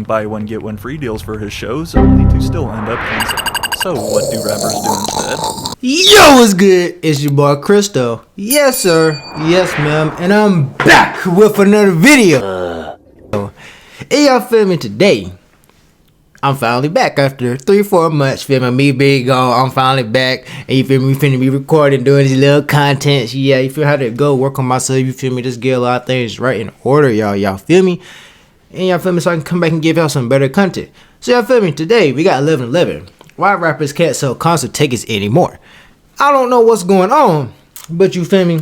buy one get one free deals for his shows, only to still end up canceling. So what do rappers do instead? Yo, what's good? It's your boy Cristo. Yes, sir. Yes, ma'am. And I'm back with another video. Hey, y'all feel me today? I'm finally back after 3-4 months, feel me? Me being gone, I'm finally back. And you feel me? We finna be recording, doing these little contents. Yeah, you feel how to go work on myself, you feel me? Just get a lot of things right in order, y'all. Y'all feel me? And y'all feel me? So I can come back and give y'all some better content. So y'all feel me? Today, we got 11/11. Why rappers can't sell concert tickets anymore. I don't know what's going on, but you feel me?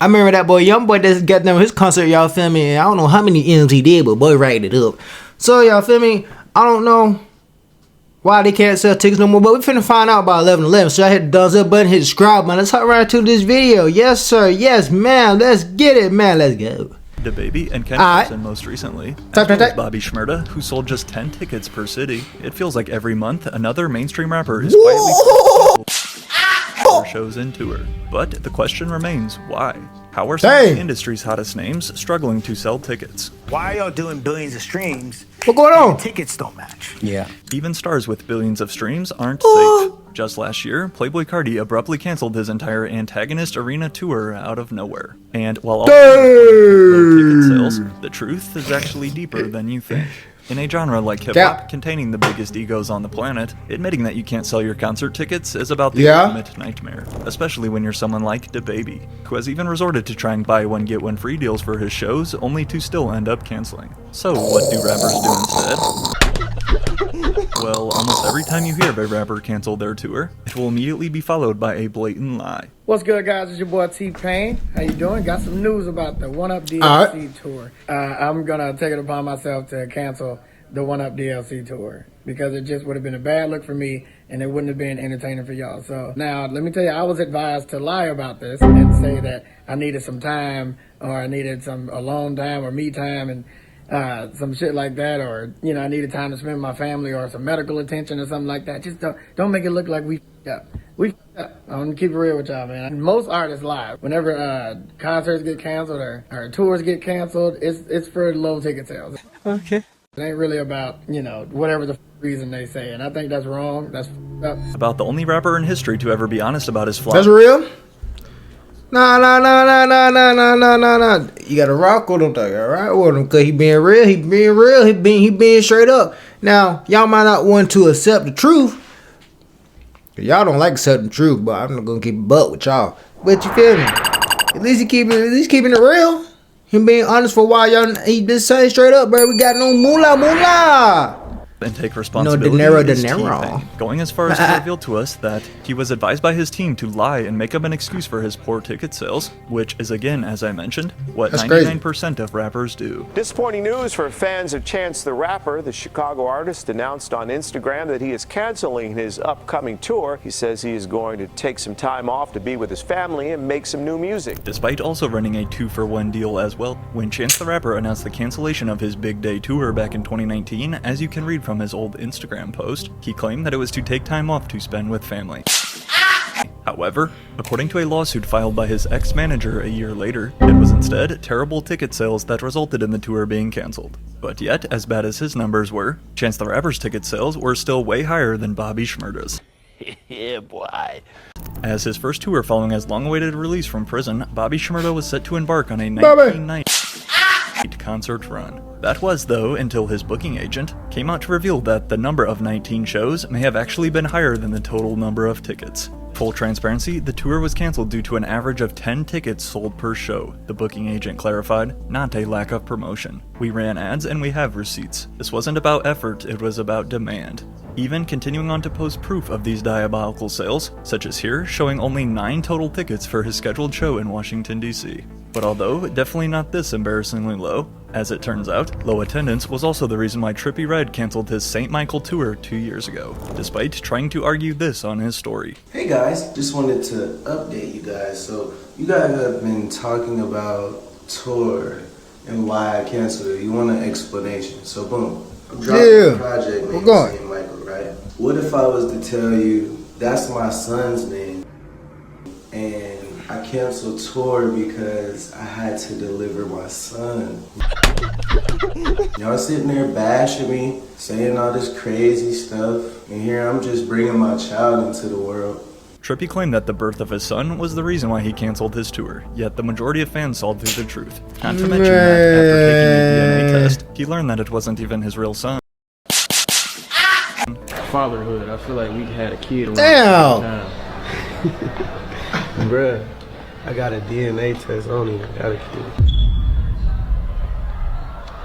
I remember that boy, young boy, that's got down his concert, y'all feel me? And I don't know how many M's he did, but boy racked it up. So y'all feel me? I don't know why they can't sell tickets no more, but we finna find out by 11/11. So I hit the thumbs up button, hit the subscribe button. Let's hop right to this video. Yes, sir. Yes, man. Let's get it, man. Let's go. DaBaby and Ken Carson most recently, as well as Bobby Shmurda, who sold just 10 tickets per city. It feels like every month another mainstream rapper is quietly their shows and tour. But the question remains, why? How are some of the industry's hottest names struggling to sell tickets? Why are y'all doing billions of streams? What going on? Tickets don't match. Yeah. Even stars with billions of streams aren't safe. Just last year, Playboi Carti abruptly canceled his entire Antagonist Arena tour out of nowhere. And while all low ticket sales, the truth is actually deeper than you think. In a genre like hip-hop, containing the biggest egos on the planet, admitting that you can't sell your concert tickets is about the ultimate nightmare, especially when you're someone like DaBaby, who has even resorted to trying buy one get one free deals for his shows, only to still end up canceling. So what do rappers do instead? Well, almost every time you hear of a rapper cancel their tour, it will immediately be followed by a blatant lie. What's good, guys? It's your boy T-Pain. How you doing? Got some news about the One Up DLC tour. I'm gonna take it upon myself to cancel the One Up DLC tour because it just would have been a bad look for me and it wouldn't have been entertaining for y'all. So now, let me tell you, I was advised to lie about this and say that I needed some time or I needed some alone time or me time and some shit like that, or you know, I needed time to spend with my family or some medical attention or something like that. Just don't make it look like we f***ed up. We f***ed up. I'm gonna keep it real with y'all, man. Most artists lie. Whenever concerts get canceled or tours get canceled, it's for low ticket sales. Okay. It ain't really about, you know, whatever the reason they say, and I think that's wrong. That's f***ed up. About the only rapper in history to ever be honest about his flaws. That's real? Nah. You gotta rock with him, though. Alright with him, cause he being real. He being straight up. Now, y'all might not want to accept the truth. Cause y'all don't like accepting the truth, but I'm not gonna keep a butt with y'all. But you feel me? At least keeping it real. Him being honest for a while, y'all. He just saying straight up, bro. We got no moolah. And take responsibility. No, De Niro. Going as far as to reveal to us that he was advised by his team to lie and make up an excuse for his poor ticket sales, which is again, as I mentioned, what 99% of rappers do. Disappointing news for fans of Chance the Rapper. The Chicago artist announced on Instagram that he is canceling his upcoming tour. He says he is going to take some time off to be with his family and make some new music. Despite also running a 2-for-1 deal as well, when Chance the Rapper announced the cancellation of his Big Day tour back in 2019, as you can read from his old Instagram post, he claimed that it was to take time off to spend with family. However, according to a lawsuit filed by his ex-manager a year later, it was instead terrible ticket sales that resulted in the tour being cancelled. But yet, as bad as his numbers were, Chance the Rapper's ticket sales were still way higher than Bobby Shmurda's. Yeah, boy. As his first tour following his long-awaited release from prison, Bobby Shmurda was set to embark on a 1990 concert run. That was, though, until his booking agent came out to reveal that the number of 19 shows may have actually been higher than the total number of tickets. Full transparency, the tour was cancelled due to an average of 10 tickets sold per show, the booking agent clarified, not a lack of promotion. We ran ads and we have receipts. This wasn't about effort, it was about demand. Even continuing on to post proof of these diabolical sales, such as here, showing only 9 total tickets for his scheduled show in Washington, D.C. But although definitely not this embarrassingly low, as it turns out, low attendance was also the reason why Trippie Redd canceled his St. Michael tour 2 years ago, despite trying to argue this on his story. Hey guys, just wanted to update you guys. So you guys have been talking about tour and why I canceled it. You want an explanation? So boom, I'm dropping a project named St. Michael, right? What if I was to tell you that's my son's name and I canceled tour because I had to deliver my son. Y'all sitting there bashing me, saying all this crazy stuff, and here I'm just bringing my child into the world. Trippie claimed that the birth of his son was the reason why he canceled his tour, yet the majority of fans saw through the truth. Not to mention that after taking a DNA test, he learned that it wasn't even his real son. Fatherhood, I feel like we had a kid around Damn. the same time. Bruh, I got a DNA test, I don't even got a kid.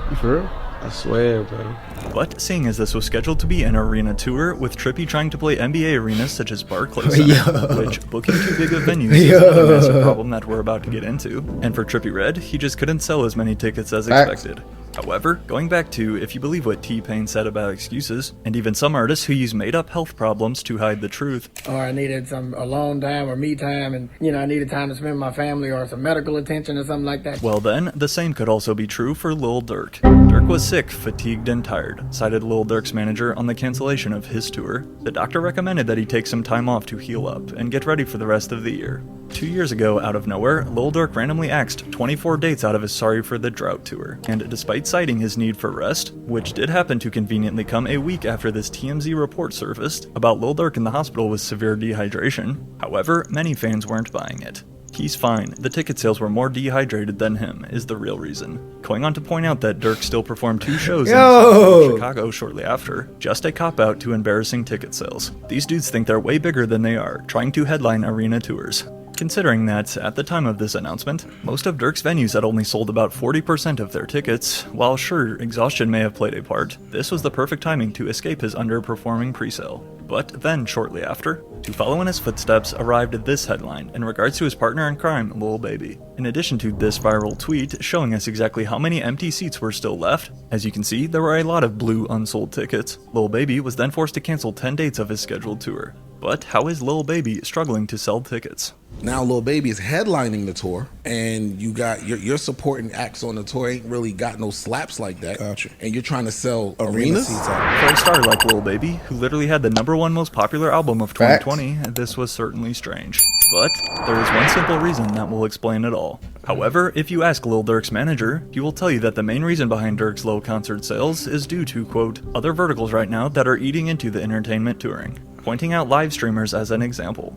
You for real? I swear, bro. But seeing as this was scheduled to be an arena tour, with Trippie trying to play NBA arenas such as Barclays Center, which booking too big of venues is a massive problem that we're about to get into. And for Trippie Redd, he just couldn't sell as many tickets as expected. However, going back to if you believe what T-Pain said about excuses, and even some artists who use made-up health problems to hide the truth. Or I needed some alone time or me time, and I needed time to spend with my family or some medical attention or something like that. Well then, the same could also be true for Lil Durk. Durk was sick, fatigued, and tired, cited Lil Durk's manager on the cancellation of his tour. The doctor recommended that he take some time off to heal up and get ready for the rest of the year. 2 years ago, out of nowhere, Lil Durk randomly axed 24 dates out of his Sorry for the Drought tour, and despite citing his need for rest, which did happen to conveniently come a week after this TMZ report surfaced about Lil Durk in the hospital with severe dehydration, however, many fans weren't buying it. He's fine, the ticket sales were more dehydrated than him, is the real reason. Going on to point out that Durk still performed 2 shows in Chicago shortly after, just a cop-out to embarrassing ticket sales. These dudes think they're way bigger than they are, trying to headline arena tours. Considering that, at the time of this announcement, most of Durk's venues had only sold about 40% of their tickets. While sure, exhaustion may have played a part, this was the perfect timing to escape his underperforming presale. But then, shortly after, to follow in his footsteps arrived this headline in regards to his partner in crime, Lil Baby. In addition to this viral tweet showing us exactly how many empty seats were still left, as you can see, there were a lot of blue unsold tickets. Lil Baby was then forced to cancel 10 dates of his scheduled tour. But how is Lil Baby struggling to sell tickets? Now Lil Baby is headlining the tour, and you got your supporting acts on the tour ain't really got no slaps like that. Gotcha. And you're trying to sell arenas? For a star like Lil Baby, who literally had the #1 most popular album of 2020, this was certainly strange. But there is one simple reason that will explain it all. However, if you ask Lil Durk's manager, he will tell you that the main reason behind Durk's low concert sales is due to, quote, other verticals right now that are eating into the entertainment touring, pointing out live streamers as an example.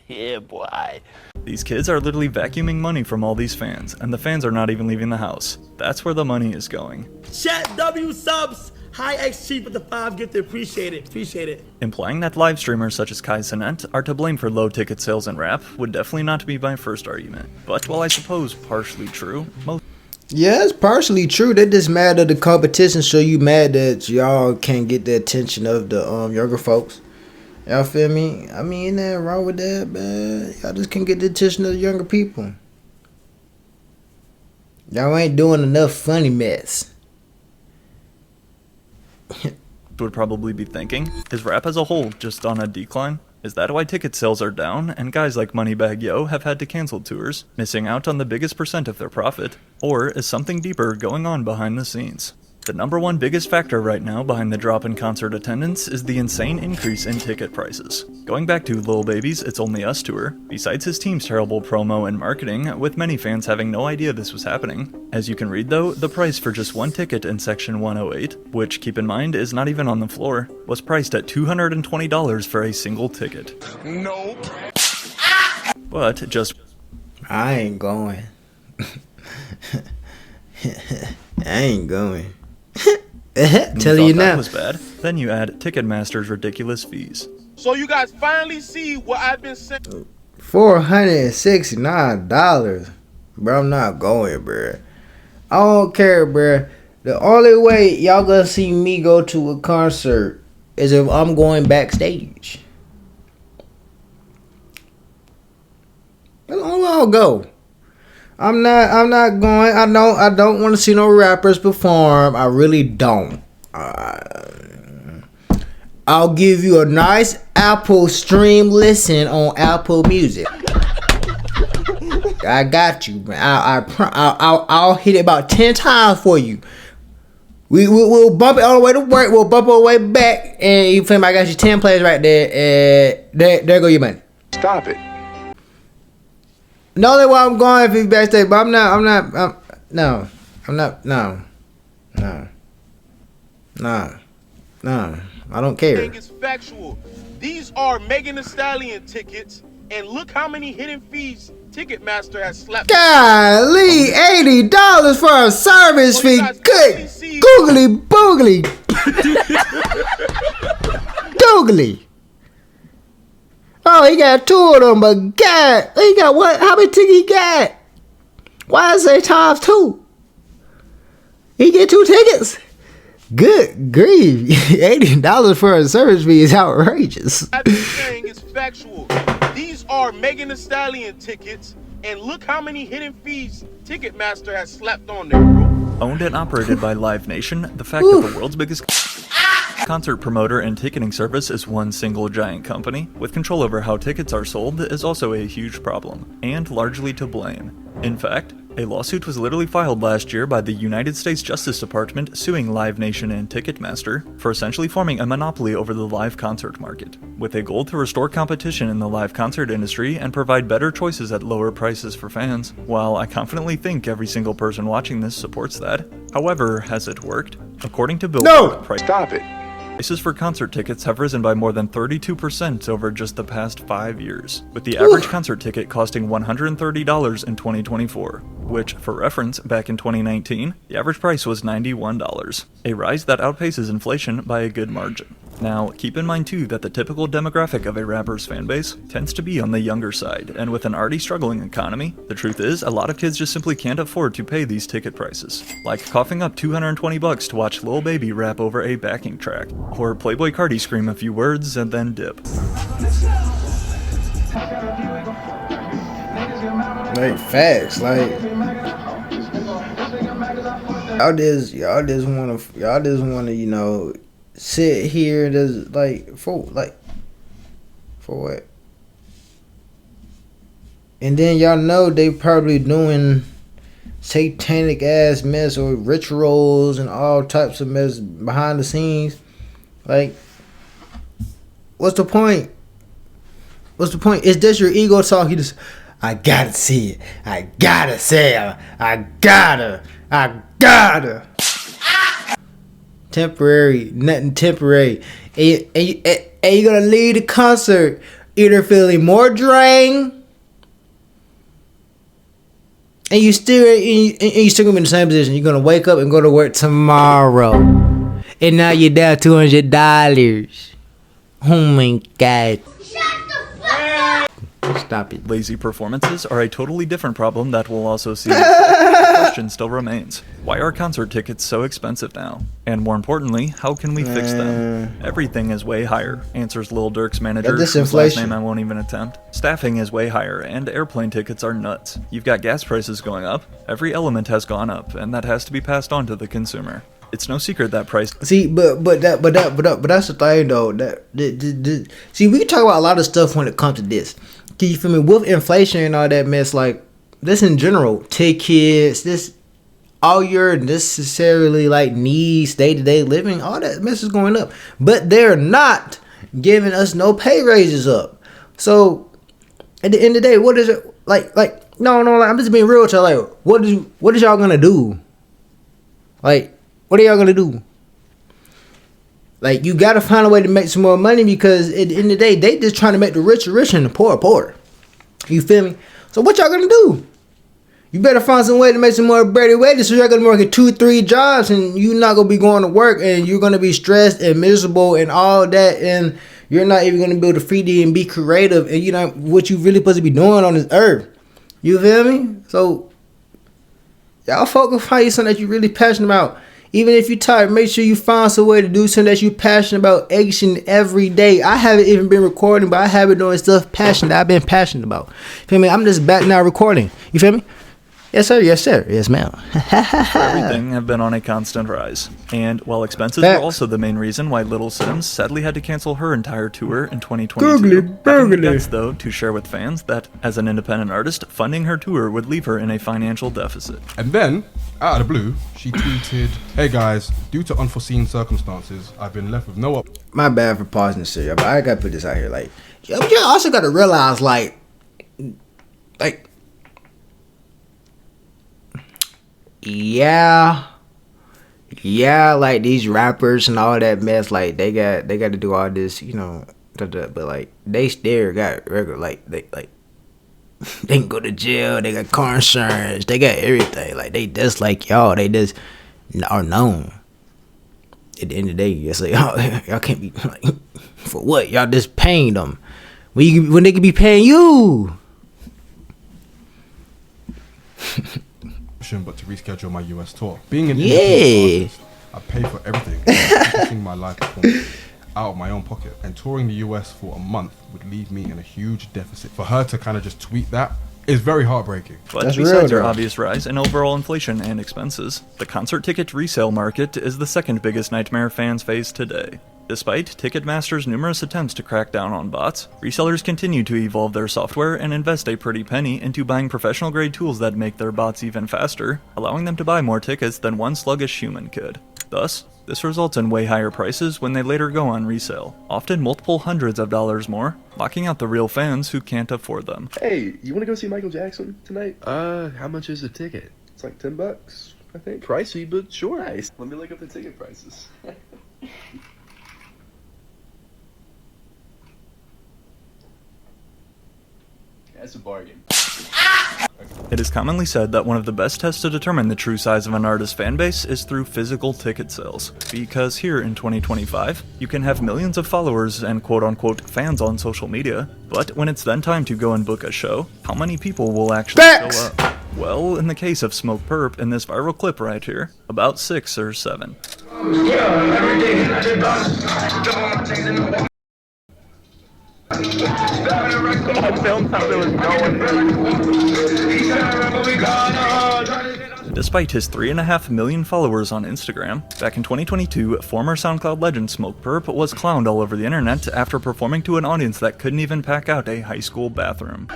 Yeah, boy. These kids are literally vacuuming money from all these fans, and the fans are not even leaving the house. That's where the money is going. Chat W subs. Hi X Chief with the 5 gifted. Appreciate it. Implying that live streamers such as Kai Cenat are to blame for low ticket sales in rap would definitely not be my first argument. But while I suppose partially true, most yeah, it's partially true. They just mad at the competition, so you mad that y'all can't get the attention of the younger folks. Y'all feel me? I mean, ain't nothing wrong with that, man. Y'all just can't get the attention of the younger people. Y'all ain't doing enough funny mess. would probably be thinking, is rap as a whole just on a decline? Is that why ticket sales are down, and guys like Moneybagg Yo have had to cancel tours, missing out on the biggest % of their profit? Or is something deeper going on behind the scenes? The #1 biggest factor right now behind the drop in concert attendance is the insane increase in ticket prices. Going back to Lil Baby's It's Only Us tour, besides his team's terrible promo and marketing, with many fans having no idea this was happening. As you can read though, the price for just one ticket in section 108, which keep in mind is not even on the floor, was priced at $220 for a single ticket. Nope. But just... I ain't going. I ain't going. Telling you now. That was bad. Then you add Ticketmaster's ridiculous fees. So you guys finally see what I've been saying. $469. Bro, I'm not going, bro. I don't care, bro. The only way y'all gonna see me go to a concert is if I'm going backstage. That's the only way I'll go. I'm not going. I don't want to see no rappers perform. I really don't. I'll give you a nice Apple stream listen on Apple Music. I got you, man. I'll hit it about 10 times for you. We'll bump it all the way to work. We'll bump it all the way back, and you feel me? I got you 10 plays right there. There go your money. Stop it. The only way I'm going if he's backstage, but no. I don't care. It's factual. These are Megan Thee Stallion tickets, and look how many hidden fees Ticketmaster has slapped. Golly, $80 for a service fee. Good googly boogly. Googly. Oh, he got 2 of them, but God, he got what? How many tickets he got? Why is it times 2? He get 2 tickets. Good grief. $80 for a service fee is outrageous. I've been saying it's factual. These are Megan Thee Stallion tickets, and look how many hidden fees Ticketmaster has slapped on there, bro. Owned and operated by Live Nation, the fact that the world's biggest concert promoter and ticketing service is one single giant company with control over how tickets are sold is also a huge problem, and largely to blame. In fact, a lawsuit was literally filed last year by the United States Justice Department suing Live Nation and Ticketmaster for essentially forming a monopoly over the live concert market, with a goal to restore competition in the live concert industry and provide better choices at lower prices for fans. While I confidently think every single person watching this supports that, however, has it worked? According to Billboard, Stop it. Prices for concert tickets have risen by more than 32% over just the past 5 years, with the average concert ticket costing $130 in 2024, which, for reference, back in 2019, the average price was $91, a rise that outpaces inflation by a good margin. Now, keep in mind too that the typical demographic of a rapper's fanbase tends to be on the younger side, and with an already struggling economy, the truth is a lot of kids just simply can't afford to pay these ticket prices. Like coughing up $220 to watch Lil Baby rap over a backing track, or Playboy Cardi scream a few words and then dip. Like facts, like y'all just wanna, you know, sit here and just for what? And then y'all know they probably doing satanic ass mess or rituals and all types of mess behind the scenes. Like, what's the point? What's the point? Is this your ego talk? You just, I gotta see it. I gotta say it. I gotta. Temporary, nothing temporary. And you're gonna leave the concert either feeling more drained, and you still gonna be in the same position. You're gonna wake up and go to work tomorrow, and now you're down $200. Oh my God. Stop it. Lazy performances are a totally different problem that we'll also see. The question still remains, why are concert tickets so expensive now? And more importantly, how can we fix them? Everything is way higher, answers Lil Durk's manager, whose last name I won't even attempt. Staffing is way higher, and airplane tickets are nuts. You've got gas prices going up, every element has gone up, and that has to be passed on to the consumer. It's no secret that price. See, but that's the thing though. See, we can talk about a lot of stuff when it comes to this. Can you feel me? With inflation and all that mess, like this in general, tickets, this, all your necessarily like needs, day-to-day living, all that mess is going up. But they're not giving us no pay raises up. So at the end of the day, what is it like? No, I'm just being real with y'all. Like, what is y'all gonna do? Like, what are y'all gonna do? Like, you gotta find a way to make some more money, because at the end of the day, they just trying to make the rich richer and the poor poorer. You feel me? So what y'all gonna do? You better find some way to make some more bready wages, so you're gonna work at 2-3 jobs, and you're not gonna be going to work, and you're gonna be stressed and miserable and all that, and you're not even gonna be able to feed and be creative, and you know what you really supposed to be doing on this earth. You feel me? So y'all focus, find something that you're really passionate about. Even if you're tired, make sure you find some way to do something that you're passionate about each and every day. I haven't even been recording, but I have been doing stuff passionate I've been passionate about. You feel me? I'm just back now recording. You feel me? Yes, sir. Yes, sir. Yes, ma'am. Everything have been on a constant rise. And while expenses were also the main reason why Little Sims sadly had to cancel her entire tour in 2022. That's though to share with fans that as an independent artist, funding her tour would leave her in a financial deficit. And then, out of the blue, she tweeted, "Hey guys, due to unforeseen circumstances, I've been left with no My bad for pausing this shit, but I gotta put this out here. Like, you also gotta realize, like yeah, like these rappers and all that mess, like they got to do all this, you know, but like they still got regular, like they can go to jail, they got car insurance, they got everything, like they just like y'all, they just are known. At the end of the day, it's like y'all can't be like, for what? Y'all just paying them when they could be paying you. But to reschedule my US tour. Being an artist, I pay for everything, including my live performance, out of my own pocket. And touring the US for a month would leave me in a huge deficit. For her to kind of just tweet that is very heartbreaking. But besides our obvious rise in overall inflation and expenses, the concert ticket resale market is the second biggest nightmare fans face today. Despite Ticketmaster's numerous attempts to crack down on bots, resellers continue to evolve their software and invest a pretty penny into buying professional-grade tools that make their bots even faster, allowing them to buy more tickets than one sluggish human could. Thus, this results in way higher prices when they later go on resale, often multiple hundreds of dollars more, locking out the real fans who can't afford them. Hey, you want to go see Michael Jackson tonight? How much is the ticket? It's like $10, I think. Pricey, but sure. Nice. Let me look up the ticket prices. That's a bargain. It is commonly said that one of the best tests to determine the true size of an artist's fan base is through physical ticket sales. Because here in 2025, you can have millions of followers and quote-unquote fans on social media, but when it's then time to go and book a show, how many people will actually show up? Well, in the case of Smoke Perp in this viral clip right here, about 6 or 7. Despite his 3.5 million followers on Instagram, back in 2022, former SoundCloud legend Smoke Perp was clowned all over the internet after performing to an audience that couldn't even pack out a high school bathroom.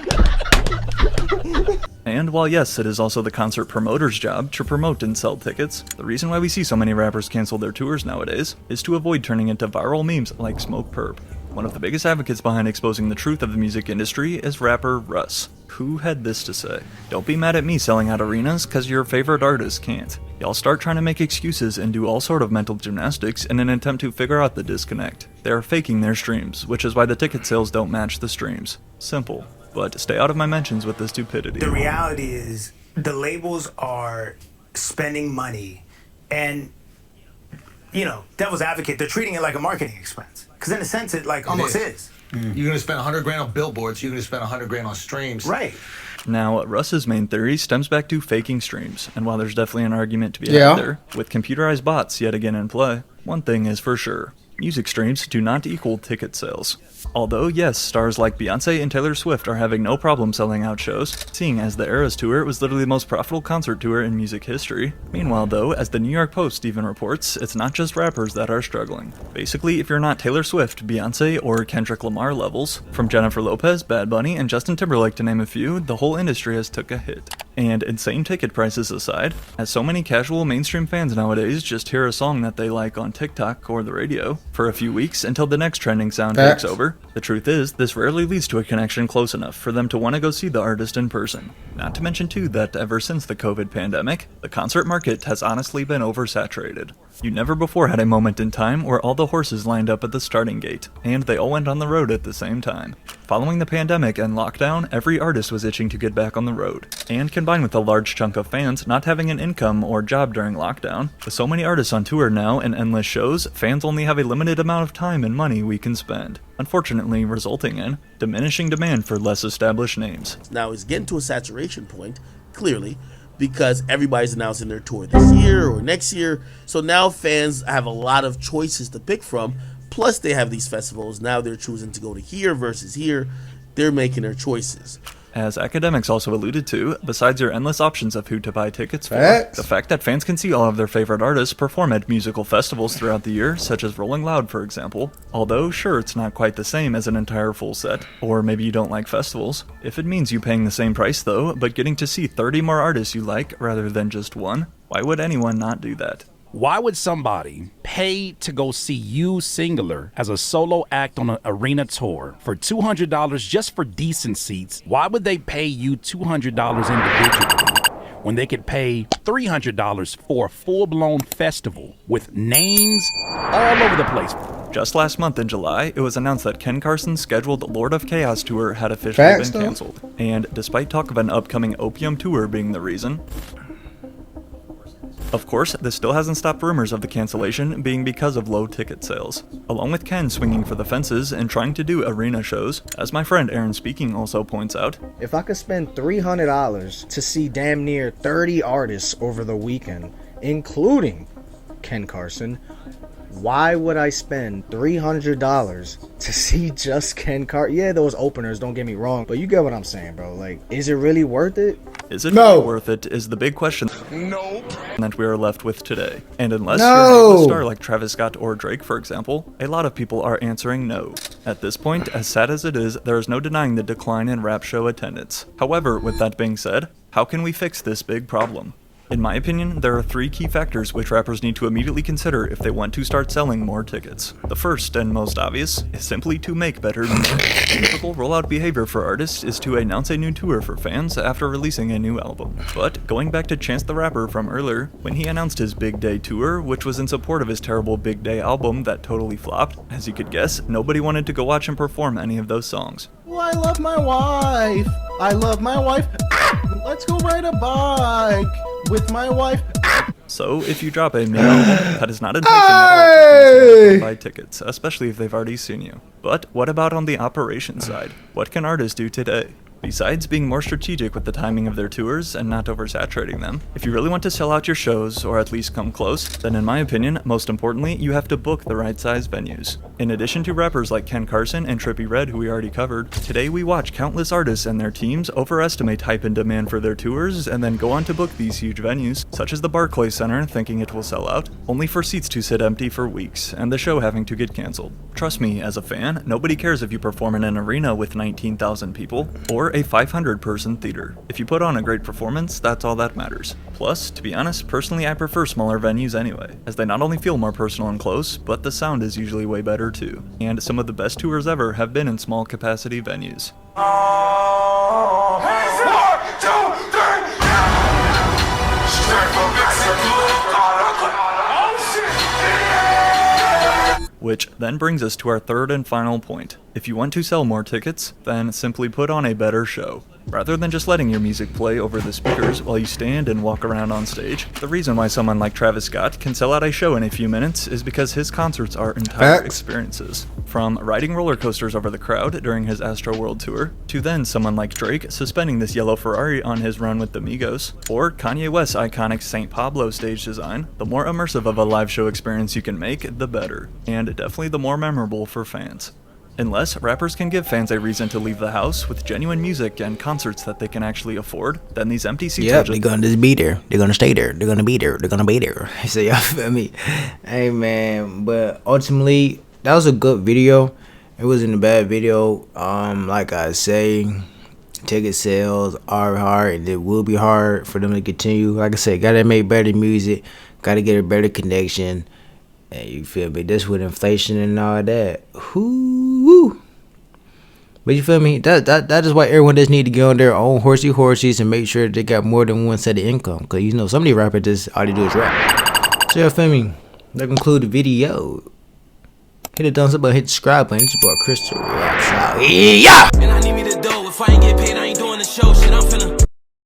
And while yes, it is also the concert promoter's job to promote and sell tickets, the reason why we see so many rappers cancel their tours nowadays is to avoid turning into viral memes like Smoke Perp. One of the biggest advocates behind exposing the truth of the music industry is rapper Russ, who had this to say: "Don't be mad at me selling out arenas cause your favorite artist can't. Y'all start trying to make excuses and do all sort of mental gymnastics in an attempt to figure out the disconnect. They are faking their streams, which is why the ticket sales don't match the streams. Simple. But stay out of my mentions with the stupidity." The reality is the labels are spending money and, you know, devil's advocate, they're treating it like a marketing expense. Because in a sense, it like almost is. You're going to spend $100 grand on billboards, you're going to spend $100 grand on streams. Right. Now, Russ's main theory stems back to faking streams, and while there's definitely an argument to be had there, with computerized bots yet again in play, one thing is for sure: music streams do not equal ticket sales. Although, yes, stars like Beyonce and Taylor Swift are having no problem selling out shows, seeing as the Eras Tour was literally the most profitable concert tour in music history. Meanwhile though, as the New York Post even reports, it's not just rappers that are struggling. Basically, if you're not Taylor Swift, Beyonce, or Kendrick Lamar levels, from Jennifer Lopez, Bad Bunny, and Justin Timberlake to name a few, the whole industry has took a hit. And insane ticket prices aside, as so many casual mainstream fans nowadays just hear a song that they like on TikTok or the radio for a few weeks until the next trending sound takes over, the truth is, this rarely leads to a connection close enough for them to want to go see the artist in person. Not to mention too that ever since the COVID pandemic, the concert market has honestly been oversaturated. You never before had a moment in time where all the horses lined up at the starting gate, and they all went on the road at the same time. Following the pandemic and lockdown, every artist was itching to get back on the road. And combined with a large chunk of fans not having an income or job during lockdown, with so many artists on tour now and endless shows, fans only have a limited amount of time and money we can spend, unfortunately resulting in diminishing demand for less established names. Now it's getting to a saturation point, clearly, because everybody's announcing their tour this year or next year. So now fans have a lot of choices to pick from. Plus they have these festivals. Now they're choosing to go to here versus here. They're making their choices. As academics also alluded to, besides your endless options of who to buy tickets for, the fact that fans can see all of their favorite artists perform at musical festivals throughout the year, such as Rolling Loud for example, although sure it's not quite the same as an entire full set, or maybe you don't like festivals. If it means you paying the same price though, but getting to see 30 more artists you like rather than just one, why would anyone not do that? Why would somebody pay to go see you singular as a solo act on an arena tour for $200 just for decent seats? Why would they pay you $200 individually when they could pay $300 for a full-blown festival with names all over the place. Just last month in July, it was announced that Ken Carson's scheduled Lord of Chaos tour had officially been canceled. And despite talk of an upcoming Opium tour being the reason, of course, this still hasn't stopped rumors of the cancellation being because of low ticket sales. Along with Ken swinging for the fences and trying to do arena shows, as my friend Aaron Speaking also points out, if I could spend $300 to see damn near 30 artists over the weekend, including Ken Carson, why would I spend $300 to see just Ken Carson? Yeah, those openers, don't get me wrong, but you get what I'm saying, bro. Like, is it really worth it? Is it really worth it is the big question that we are left with today. And unless you're a star like Travis Scott or Drake, for example, a lot of people are answering no. At this point, as sad as it is, there is no denying the decline in rap show attendance. However, with that being said, how can we fix this big problem? In my opinion, there are 3 key factors which rappers need to immediately consider if they want to start selling more tickets. The first, and most obvious, is simply to make better music. Typical rollout behavior for artists is to announce a new tour for fans after releasing a new album. But going back to Chance the Rapper from earlier, when he announced his Big Day tour, which was in support of his terrible Big Day album that totally flopped, as you could guess, nobody wanted to go watch him perform any of those songs. Oh, I love my wife. I love my wife. Let's go ride a bike with my wife. So, if you drop a new album, that is not enticing at all to buy tickets, especially if they've already seen you. But what about on the operations side? What can artists do today? Besides being more strategic with the timing of their tours and not oversaturating them, if you really want to sell out your shows, or at least come close, then in my opinion, most importantly, you have to book the right size venues. In addition to rappers like Ken Carson and Trippie Redd, who we already covered, today we watch countless artists and their teams overestimate hype and demand for their tours and then go on to book these huge venues, such as the Barclays Center, thinking it will sell out, only for seats to sit empty for weeks and the show having to get cancelled. Trust me, as a fan, nobody cares if you perform in an arena with 19,000 people or a 500-person theater. If you put on a great performance, that's all that matters. Plus, to be honest, personally I prefer smaller venues anyway, as they not only feel more personal and close, but the sound is usually way better too. And some of the best tours ever have been in small capacity venues. Which then brings us to our third and final point. If you want to sell more tickets, then simply put on a better show. Rather than just letting your music play over the speakers while you stand and walk around on stage, the reason why someone like Travis Scott can sell out a show in a few minutes is because his concerts are entire experiences. From riding roller coasters over the crowd during his Astroworld tour, to then someone like Drake suspending this yellow Ferrari on his run with the Migos, or Kanye West's iconic St. Pablo stage design, the more immersive of a live show experience you can make, the better, and definitely the more memorable for fans. Unless rappers can give fans a reason to leave the house with genuine music and concerts that they can actually afford, then these empty seats are just... they're gonna just be there. They're gonna stay there. They're gonna be there. They're gonna be there. So y'all feel me? Hey man, but ultimately, that was a good video. It wasn't a bad video. Like I say, ticket sales are hard, and it will be hard for them to continue. Like I said, gotta make better music. Gotta get a better connection. And you feel me? This with inflation and all that. Whoo! But you feel me? That is why everyone just need to get on their own horsies and make sure they got more than one set of income. Cause you know some of these rappers just all they do is rap. So you feel me? That conclude the video. Hit the thumbs up button, hit the subscribe button. It's your boy Crystal. Yeah! And I need me to do. If I ain't get paid, I ain't doing the show. Shit, I'm finna